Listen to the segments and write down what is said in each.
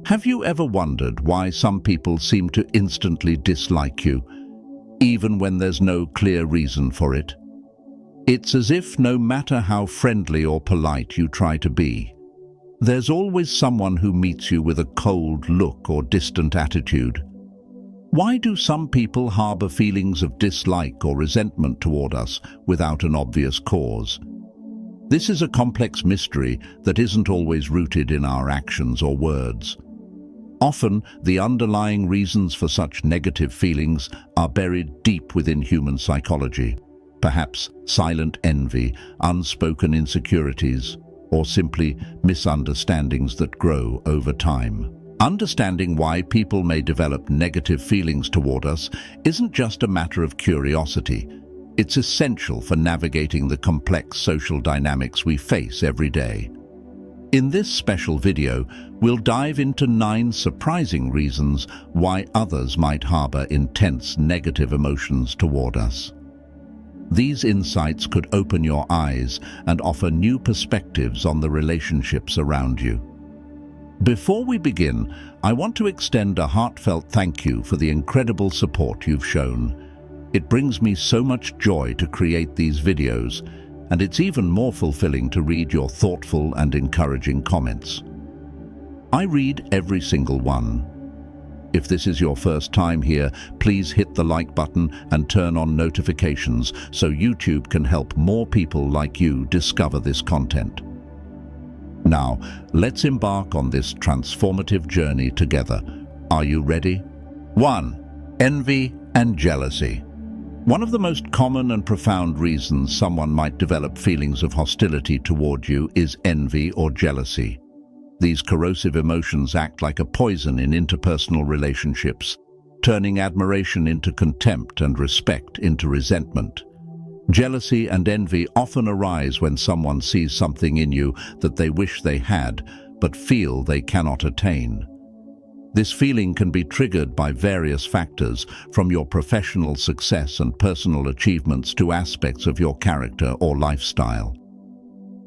Have you ever wondered why some people seem to instantly dislike you, even when there's no clear reason for it? It's as if no matter how friendly or polite you try to be, there's always someone who meets you with a cold look or distant attitude. Why do some people harbor feelings of dislike or resentment toward us without an obvious cause? This is a complex mystery that isn't always rooted in our actions or words. Often, the underlying reasons for such negative feelings are buried deep within human psychology. Perhaps silent envy, unspoken insecurities, or simply misunderstandings that grow over time. Understanding why people may develop negative feelings toward us isn't just a matter of curiosity. It's essential for navigating the complex social dynamics we face every day. In this special video, we'll dive into 9 surprising reasons why others might harbor intense negative emotions toward us. These insights could open your eyes and offer new perspectives on the relationships around you. Before we begin, I want to extend a heartfelt thank you for the incredible support you've shown. It brings me so much joy to create these videos, and it's even more fulfilling to read your thoughtful and encouraging comments. I read every single one. If this is your first time here, please hit the like button and turn on notifications so YouTube can help more people like you discover this content. Now, let's embark on this transformative journey together. Are you ready? 1. Envy and jealousy. One of the most common and profound reasons someone might develop feelings of hostility toward you is envy or jealousy. These corrosive emotions act like a poison in interpersonal relationships, turning admiration into contempt and respect into resentment. Jealousy and envy often arise when someone sees something in you that they wish they had, but feel they cannot attain. This feeling can be triggered by various factors, from your professional success and personal achievements to aspects of your character or lifestyle.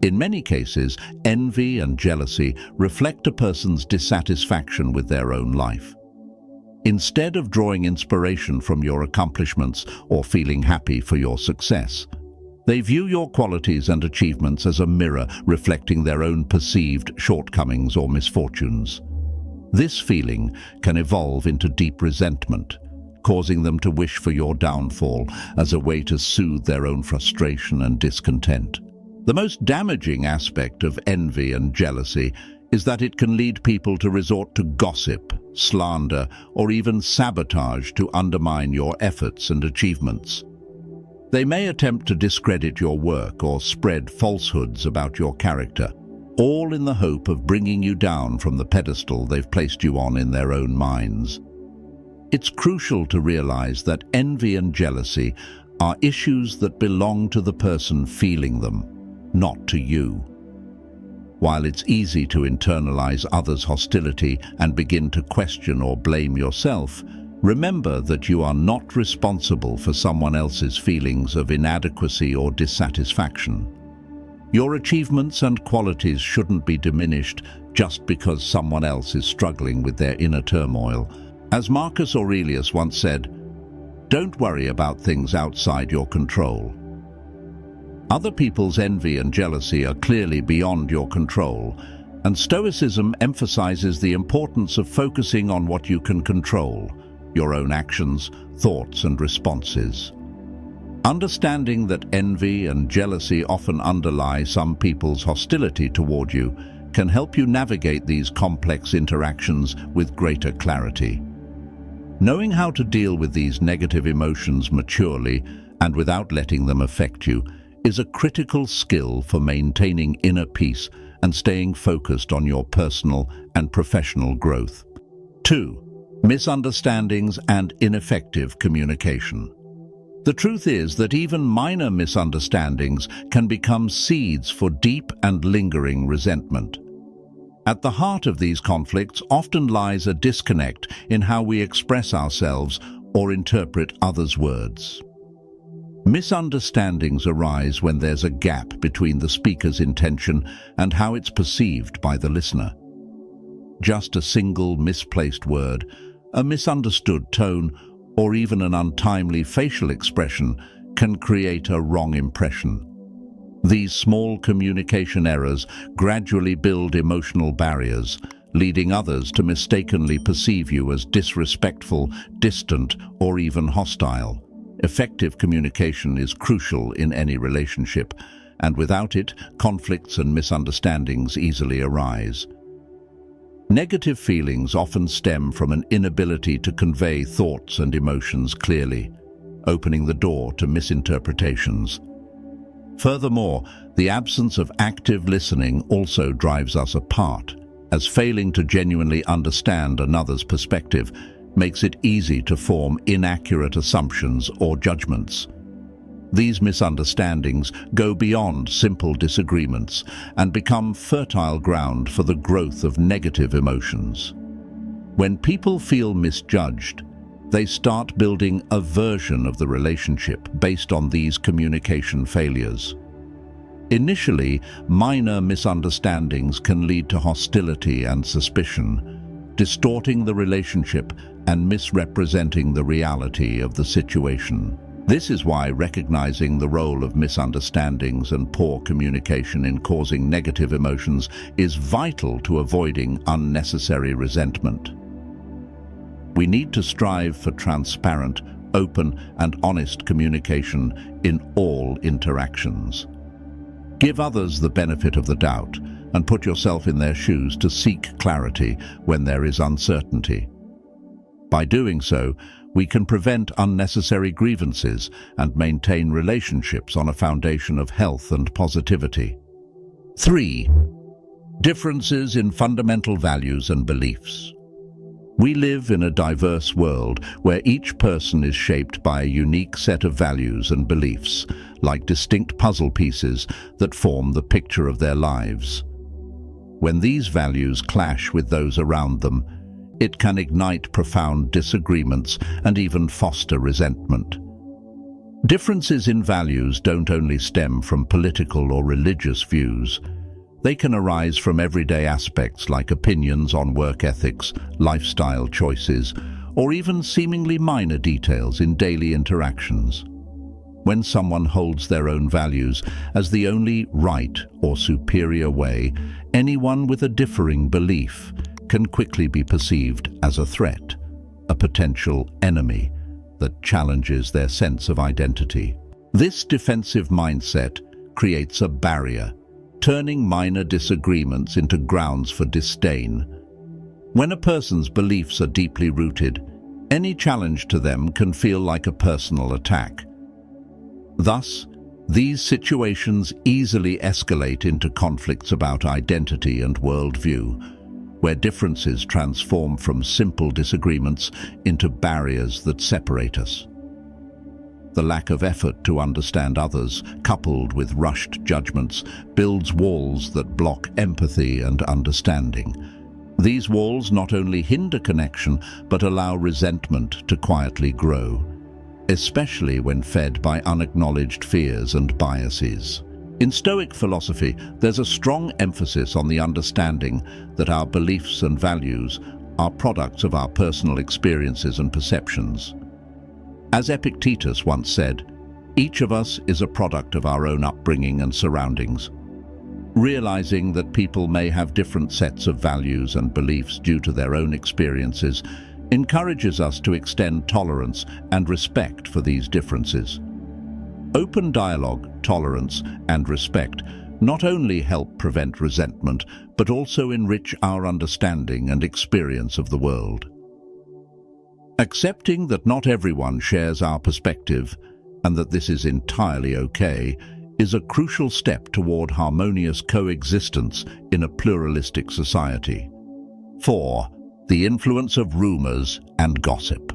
In many cases, envy and jealousy reflect a person's dissatisfaction with their own life. Instead of drawing inspiration from your accomplishments or feeling happy for your success, they view your qualities and achievements as a mirror reflecting their own perceived shortcomings or misfortunes. This feeling can evolve into deep resentment, causing them to wish for your downfall as a way to soothe their own frustration and discontent. The most damaging aspect of envy and jealousy is that it can lead people to resort to gossip, slander, or even sabotage to undermine your efforts and achievements. They may attempt to discredit your work or spread falsehoods about your character, all in the hope of bringing you down from the pedestal they've placed you on in their own minds. It's crucial to realize that envy and jealousy are issues that belong to the person feeling them, not to you. While it's easy to internalize others' hostility and begin to question or blame yourself, remember that you are not responsible for someone else's feelings of inadequacy or dissatisfaction. Your achievements and qualities shouldn't be diminished just because someone else is struggling with their inner turmoil. As Marcus Aurelius once said, "Don't worry about things outside your control." Other people's envy and jealousy are clearly beyond your control, and Stoicism emphasizes the importance of focusing on what you can control, your own actions, thoughts, and responses. Understanding that envy and jealousy often underlie some people's hostility toward you can help you navigate these complex interactions with greater clarity. Knowing how to deal with these negative emotions maturely and without letting them affect you is a critical skill for maintaining inner peace and staying focused on your personal and professional growth. 2. Misunderstandings and ineffective communication. The truth is that even minor misunderstandings can become seeds for deep and lingering resentment. At the heart of these conflicts often lies a disconnect in how we express ourselves or interpret others' words. Misunderstandings arise when there's a gap between the speaker's intention and how it's perceived by the listener. Just a single misplaced word, a misunderstood tone, or even an untimely facial expression can create a wrong impression. These small communication errors gradually build emotional barriers, leading others to mistakenly perceive you as disrespectful, distant, or even hostile. Effective communication is crucial in any relationship, and without it, conflicts and misunderstandings easily arise. Negative feelings often stem from an inability to convey thoughts and emotions clearly, opening the door to misinterpretations. Furthermore, the absence of active listening also drives us apart, as failing to genuinely understand another's perspective makes it easy to form inaccurate assumptions or judgments. These misunderstandings go beyond simple disagreements and become fertile ground for the growth of negative emotions. When people feel misjudged, they start building a version of the relationship based on these communication failures. Initially, minor misunderstandings can lead to hostility and suspicion, distorting the relationship and misrepresenting the reality of the situation. This is why recognizing the role of misunderstandings and poor communication in causing negative emotions is vital to avoiding unnecessary resentment. We need to strive for transparent, open, and honest communication in all interactions. Give others the benefit of the doubt and put yourself in their shoes to seek clarity when there is uncertainty. By doing so, we can prevent unnecessary grievances and maintain relationships on a foundation of health and positivity. 3. Differences in fundamental values and beliefs. We live in a diverse world where each person is shaped by a unique set of values and beliefs, like distinct puzzle pieces that form the picture of their lives. When these values clash with those around them, it can ignite profound disagreements and even foster resentment. Differences in values don't only stem from political or religious views. They can arise from everyday aspects like opinions on work ethics, lifestyle choices, or even seemingly minor details in daily interactions. When someone holds their own values as the only right or superior way, anyone with a differing belief can quickly be perceived as a threat, a potential enemy that challenges their sense of identity. This defensive mindset creates a barrier, turning minor disagreements into grounds for disdain. When a person's beliefs are deeply rooted, any challenge to them can feel like a personal attack. Thus, these situations easily escalate into conflicts about identity and worldview, where differences transform from simple disagreements into barriers that separate us. The lack of effort to understand others, coupled with rushed judgments, builds walls that block empathy and understanding. These walls not only hinder connection, but allow resentment to quietly grow, especially when fed by unacknowledged fears and biases. In Stoic philosophy, there's a strong emphasis on the understanding that our beliefs and values are products of our personal experiences and perceptions. As Epictetus once said, each of us is a product of our own upbringing and surroundings. Realizing that people may have different sets of values and beliefs due to their own experiences encourages us to extend tolerance and respect for these differences. Open dialogue, tolerance, and respect not only help prevent resentment, but also enrich our understanding and experience of the world. Accepting that not everyone shares our perspective, and that this is entirely okay, is a crucial step toward harmonious coexistence in a pluralistic society. 4. The influence of rumors and gossip.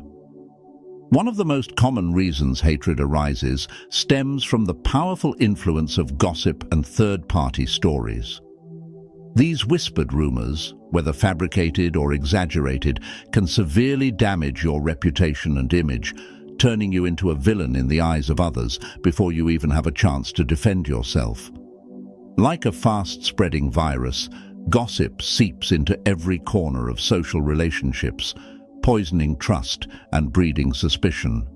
One of the most common reasons hatred arises stems from the powerful influence of gossip and third-party stories. These whispered rumors, whether fabricated or exaggerated, can severely damage your reputation and image, turning you into a villain in the eyes of others before you even have a chance to defend yourself. Like a fast-spreading virus, Gossip seeps into every corner of social relationships, poisoning trust and breeding suspicion.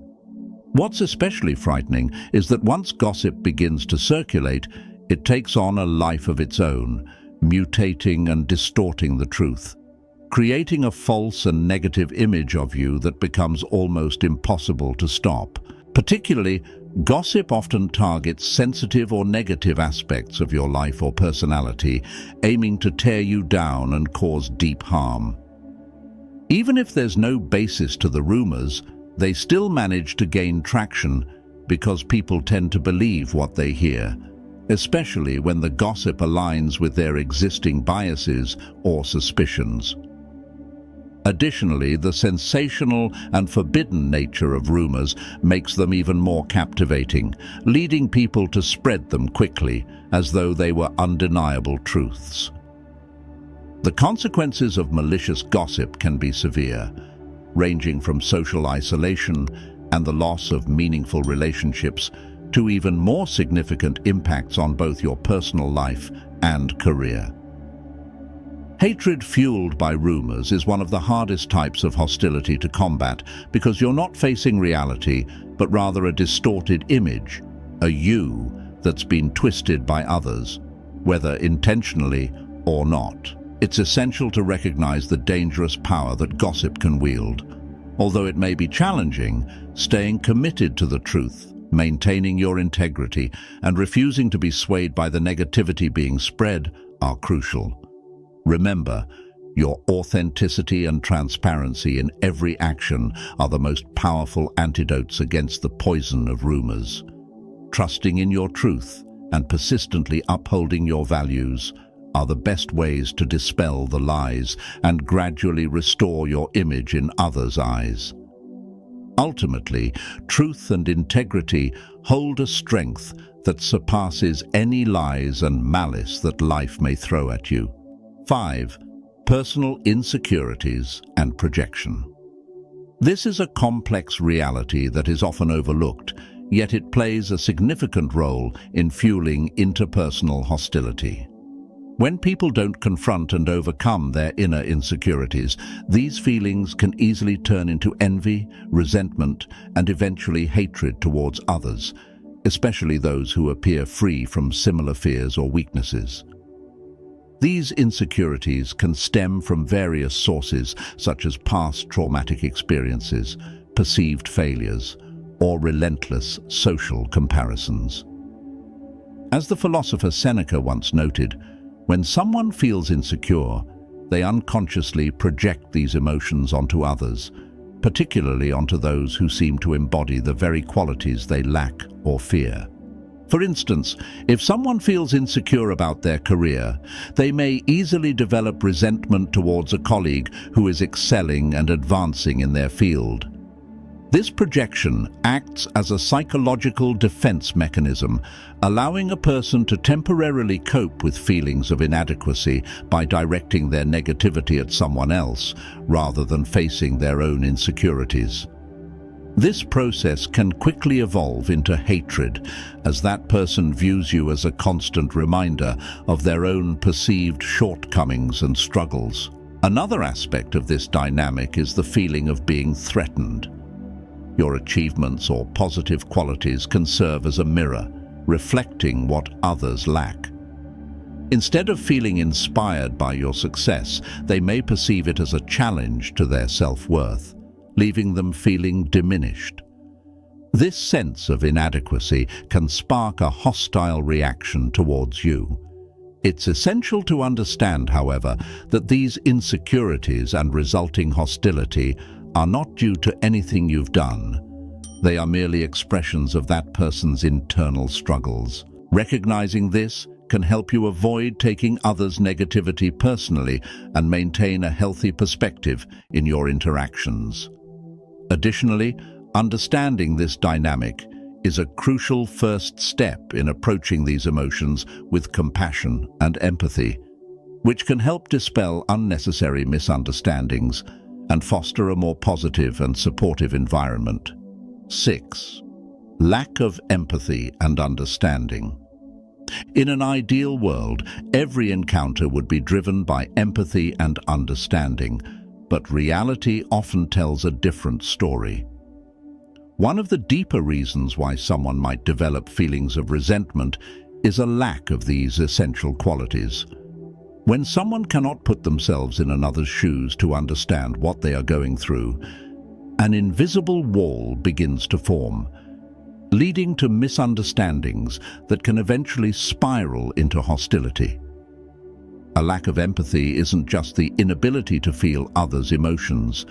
What's especially frightening is that once gossip begins to circulate, it takes on a life of its own, mutating and distorting the truth, creating a false and negative image of you that becomes almost impossible to stop. Particularly, gossip often targets sensitive or negative aspects of your life or personality, aiming to tear you down and cause deep harm. Even if there's no basis to the rumors, they still manage to gain traction because people tend to believe what they hear, especially when the gossip aligns with their existing biases or suspicions. Additionally, the sensational and forbidden nature of rumors makes them even more captivating, leading people to spread them quickly, as though they were undeniable truths. The consequences of malicious gossip can be severe, ranging from social isolation and the loss of meaningful relationships to even more significant impacts on both your personal life and career. Hatred fueled by rumors is one of the hardest types of hostility to combat because you're not facing reality, but rather a distorted image, a you that's been twisted by others, whether intentionally or not. It's essential to recognize the dangerous power that gossip can wield. Although it may be challenging, staying committed to the truth, maintaining your integrity, and refusing to be swayed by the negativity being spread are crucial. Remember, your authenticity and transparency in every action are the most powerful antidotes against the poison of rumors. Trusting in your truth and persistently upholding your values are the best ways to dispel the lies and gradually restore your image in others' eyes. Ultimately, truth and integrity hold a strength that surpasses any lies and malice that life may throw at you. 5. Personal insecurities and projection. This is a complex reality that is often overlooked, yet it plays a significant role in fueling interpersonal hostility. When people don't confront and overcome their inner insecurities, these feelings can easily turn into envy, resentment, and eventually hatred towards others, especially those who appear free from similar fears or weaknesses. These insecurities can stem from various sources, such as past traumatic experiences, perceived failures, or relentless social comparisons. As the philosopher Seneca once noted, when someone feels insecure, they unconsciously project these emotions onto others, particularly onto those who seem to embody the very qualities they lack or fear. For instance, if someone feels insecure about their career, they may easily develop resentment towards a colleague who is excelling and advancing in their field. This projection acts as a psychological defense mechanism, allowing a person to temporarily cope with feelings of inadequacy by directing their negativity at someone else, rather than facing their own insecurities. This process can quickly evolve into hatred, as that person views you as a constant reminder of their own perceived shortcomings and struggles. Another aspect of this dynamic is the feeling of being threatened. Your achievements or positive qualities can serve as a mirror, reflecting what others lack. Instead of feeling inspired by your success, they may perceive it as a challenge to their self-worth, leaving them feeling diminished. This sense of inadequacy can spark a hostile reaction towards you. It's essential to understand, however, that these insecurities and resulting hostility are not due to anything you've done. They are merely expressions of that person's internal struggles. Recognizing this can help you avoid taking others' negativity personally and maintain a healthy perspective in your interactions. Additionally, understanding this dynamic is a crucial first step in approaching these emotions with compassion and empathy, which can help dispel unnecessary misunderstandings and foster a more positive and supportive environment. 6. Lack of empathy and understanding. In an ideal world, every encounter would be driven by empathy and understanding, but reality often tells a different story. One of the deeper reasons why someone might develop feelings of resentment is a lack of these essential qualities. When someone cannot put themselves in another's shoes to understand what they are going through, an invisible wall begins to form, leading to misunderstandings that can eventually spiral into hostility. A lack of empathy isn't just the inability to feel others' emotions.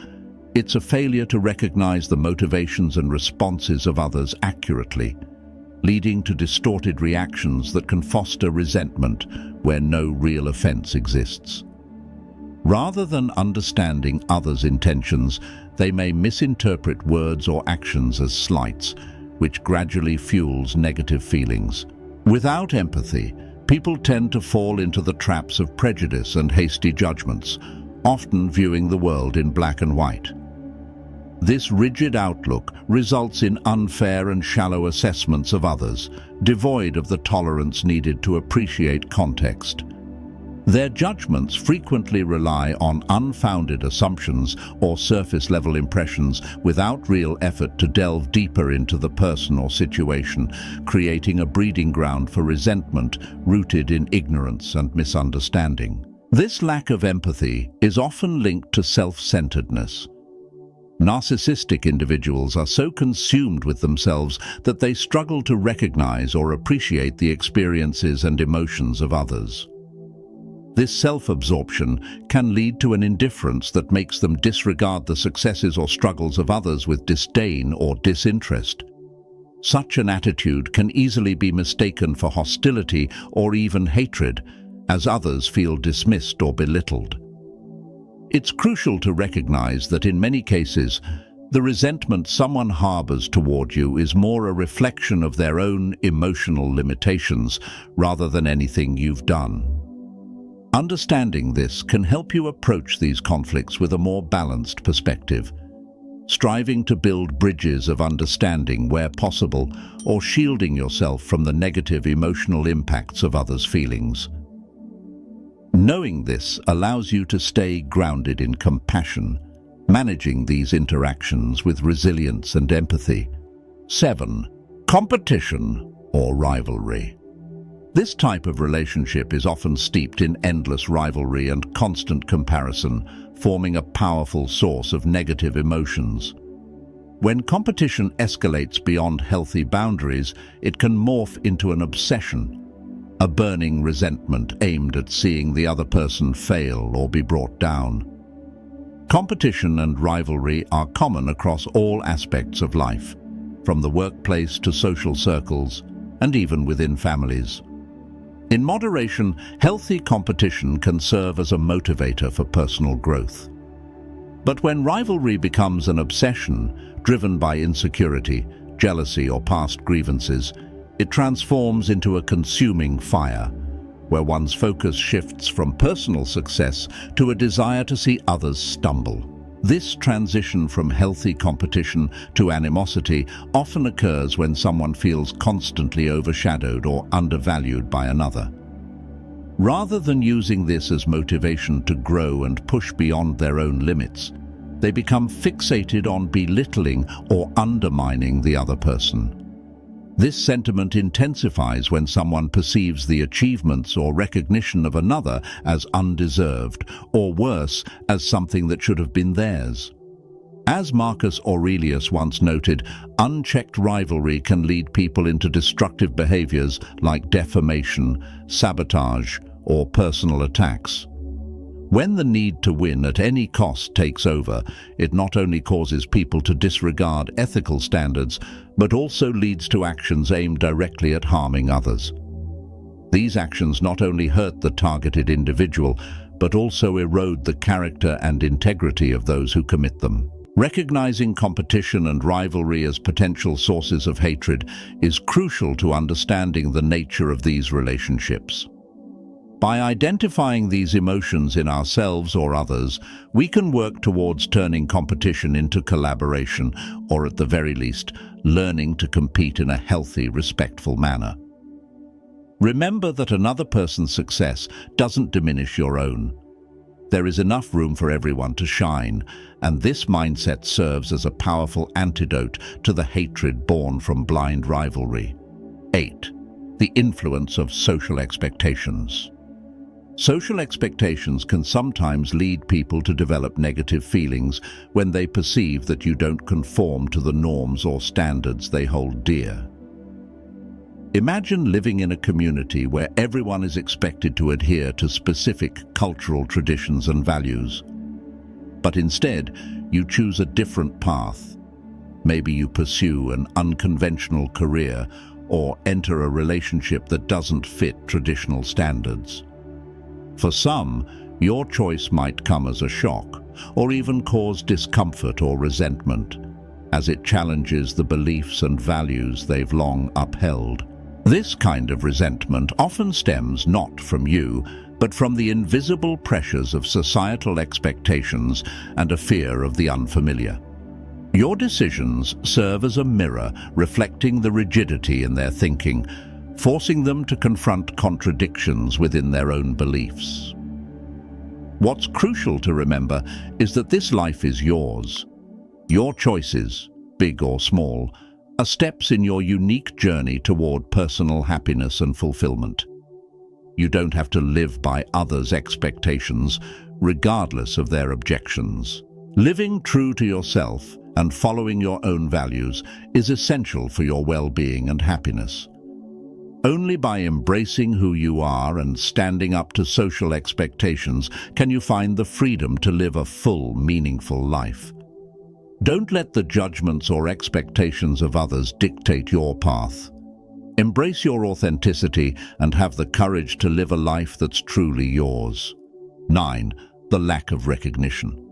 It's a failure to recognize the motivations and responses of others accurately, leading to distorted reactions that can foster resentment where no real offense exists. Rather than understanding others' intentions, they may misinterpret words or actions as slights, which gradually fuels negative feelings. Without empathy, people tend to fall into the traps of prejudice and hasty judgments, often viewing the world in black and white. This rigid outlook results in unfair and shallow assessments of others, devoid of the tolerance needed to appreciate context. Their judgments frequently rely on unfounded assumptions or surface-level impressions without real effort to delve deeper into the person or situation, creating a breeding ground for resentment rooted in ignorance and misunderstanding. This lack of empathy is often linked to self-centeredness. Narcissistic individuals are so consumed with themselves that they struggle to recognize or appreciate the experiences and emotions of others. This self-absorption can lead to an indifference that makes them disregard the successes or struggles of others with disdain or disinterest. Such an attitude can easily be mistaken for hostility or even hatred, as others feel dismissed or belittled. It's crucial to recognize that in many cases, the resentment someone harbors toward you is more a reflection of their own emotional limitations rather than anything you've done. Understanding this can help you approach these conflicts with a more balanced perspective, striving to build bridges of understanding where possible or shielding yourself from the negative emotional impacts of others' feelings. Knowing this allows you to stay grounded in compassion, managing these interactions with resilience and empathy. 7. Competition or rivalry. This type of relationship is often steeped in endless rivalry and constant comparison, forming a powerful source of negative emotions. When competition escalates beyond healthy boundaries, it can morph into an obsession, a burning resentment aimed at seeing the other person fail or be brought down. Competition and rivalry are common across all aspects of life, from the workplace to social circles, and even within families. In moderation, healthy competition can serve as a motivator for personal growth. But when rivalry becomes an obsession, driven by insecurity, jealousy, or past grievances, it transforms into a consuming fire, where one's focus shifts from personal success to a desire to see others stumble. This transition from healthy competition to animosity often occurs when someone feels constantly overshadowed or undervalued by another. Rather than using this as motivation to grow and push beyond their own limits, they become fixated on belittling or undermining the other person. This sentiment intensifies when someone perceives the achievements or recognition of another as undeserved, or worse, as something that should have been theirs. As Marcus Aurelius once noted, unchecked rivalry can lead people into destructive behaviors like defamation, sabotage, or personal attacks. When the need to win at any cost takes over, it not only causes people to disregard ethical standards, but also leads to actions aimed directly at harming others. These actions not only hurt the targeted individual, but also erode the character and integrity of those who commit them. Recognizing competition and rivalry as potential sources of hatred is crucial to understanding the nature of these relationships. By identifying these emotions in ourselves or others, we can work towards turning competition into collaboration, or at the very least, learning to compete in a healthy, respectful manner. Remember that another person's success doesn't diminish your own. There is enough room for everyone to shine, and this mindset serves as a powerful antidote to the hatred born from blind rivalry. 8. The influence of social expectations. Social expectations can sometimes lead people to develop negative feelings when they perceive that you don't conform to the norms or standards they hold dear. Imagine living in a community where everyone is expected to adhere to specific cultural traditions and values. But instead, you choose a different path. Maybe you pursue an unconventional career or enter a relationship that doesn't fit traditional standards. For some, your choice might come as a shock, or even cause discomfort or resentment, as it challenges the beliefs and values they've long upheld. This kind of resentment often stems not from you, but from the invisible pressures of societal expectations and a fear of the unfamiliar. Your decisions serve as a mirror reflecting the rigidity in their thinking, forcing them to confront contradictions within their own beliefs. What's crucial to remember is that this life is yours. Your choices, big or small, are steps in your unique journey toward personal happiness and fulfillment. You don't have to live by others' expectations, regardless of their objections. Living true to yourself and following your own values is essential for your well-being and happiness. Only by embracing who you are and standing up to social expectations can you find the freedom to live a full, meaningful life. Don't let the judgments or expectations of others dictate your path. Embrace your authenticity and have the courage to live a life that's truly yours. 9. The lack of recognition.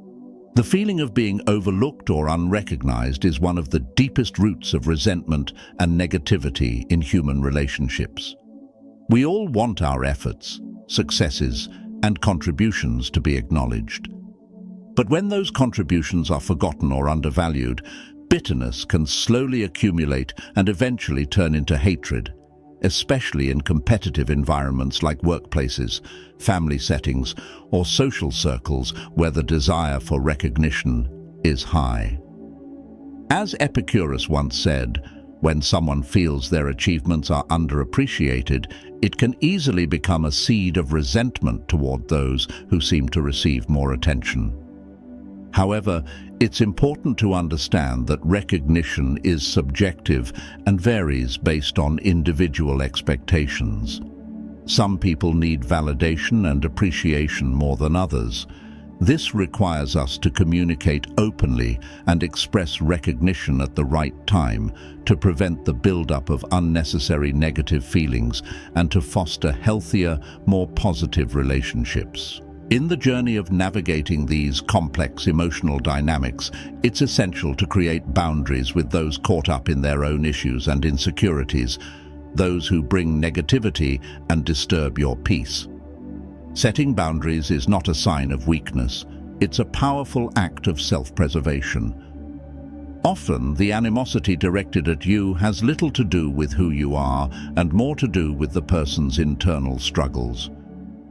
The feeling of being overlooked or unrecognized is one of the deepest roots of resentment and negativity in human relationships. We all want our efforts, successes, and contributions to be acknowledged. But when those contributions are forgotten or undervalued, bitterness can slowly accumulate and eventually turn into hatred, especially in competitive environments like workplaces, family settings, or social circles where the desire for recognition is high. As Epicurus once said, when someone feels their achievements are underappreciated, it can easily become a seed of resentment toward those who seem to receive more attention. However, it's important to understand that recognition is subjective and varies based on individual expectations. Some people need validation and appreciation more than others. This requires us to communicate openly and express recognition at the right time to prevent the buildup of unnecessary negative feelings and to foster healthier, more positive relationships. In the journey of navigating these complex emotional dynamics, it's essential to create boundaries with those caught up in their own issues and insecurities, those who bring negativity and disturb your peace. Setting boundaries is not a sign of weakness, it's a powerful act of self-preservation. Often, the animosity directed at you has little to do with who you are and more to do with the person's internal struggles.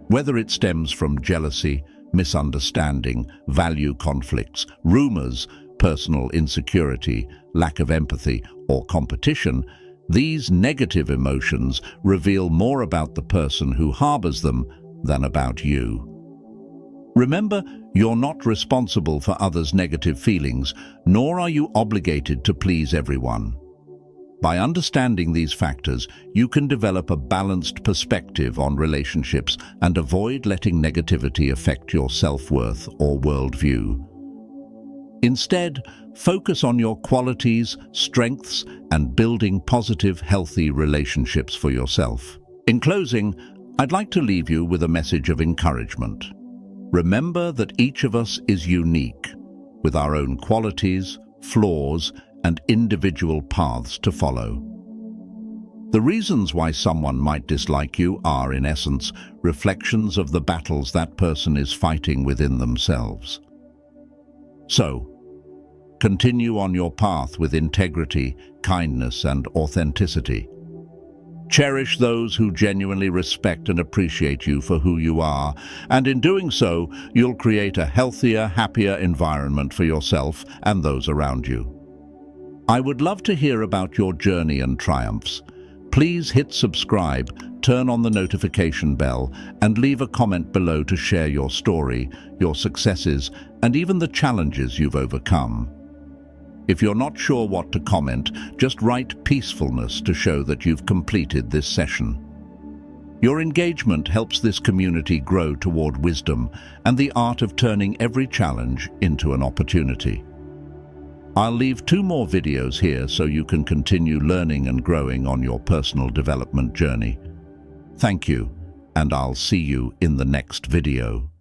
Whether it stems from jealousy, misunderstanding, value conflicts, rumors, personal insecurity, lack of empathy, or competition, these negative emotions reveal more about the person who harbors them than about you. Remember, you're not responsible for others' negative feelings, nor are you obligated to please everyone. By understanding these factors, you can develop a balanced perspective on relationships and avoid letting negativity affect your self-worth or worldview. Instead, focus on your qualities, strengths, and building positive, healthy relationships for yourself. In closing, I'd like to leave you with a message of encouragement. Remember that each of us is unique, with our own qualities, flaws, and individual paths to follow. The reasons why someone might dislike you are, in essence, reflections of the battles that person is fighting within themselves. So, continue on your path with integrity, kindness, and authenticity. Cherish those who genuinely respect and appreciate you for who you are, and in doing so, you'll create a healthier, happier environment for yourself and those around you. I would love to hear about your journey and triumphs. Please hit subscribe, turn on the notification bell, and leave a comment below to share your story, your successes, and even the challenges you've overcome. If you're not sure what to comment, just write peacefulness to show that you've completed this session. Your engagement helps this community grow toward wisdom and the art of turning every challenge into an opportunity. I'll leave 2 more videos here so you can continue learning and growing on your personal development journey. Thank you, and I'll see you in the next video.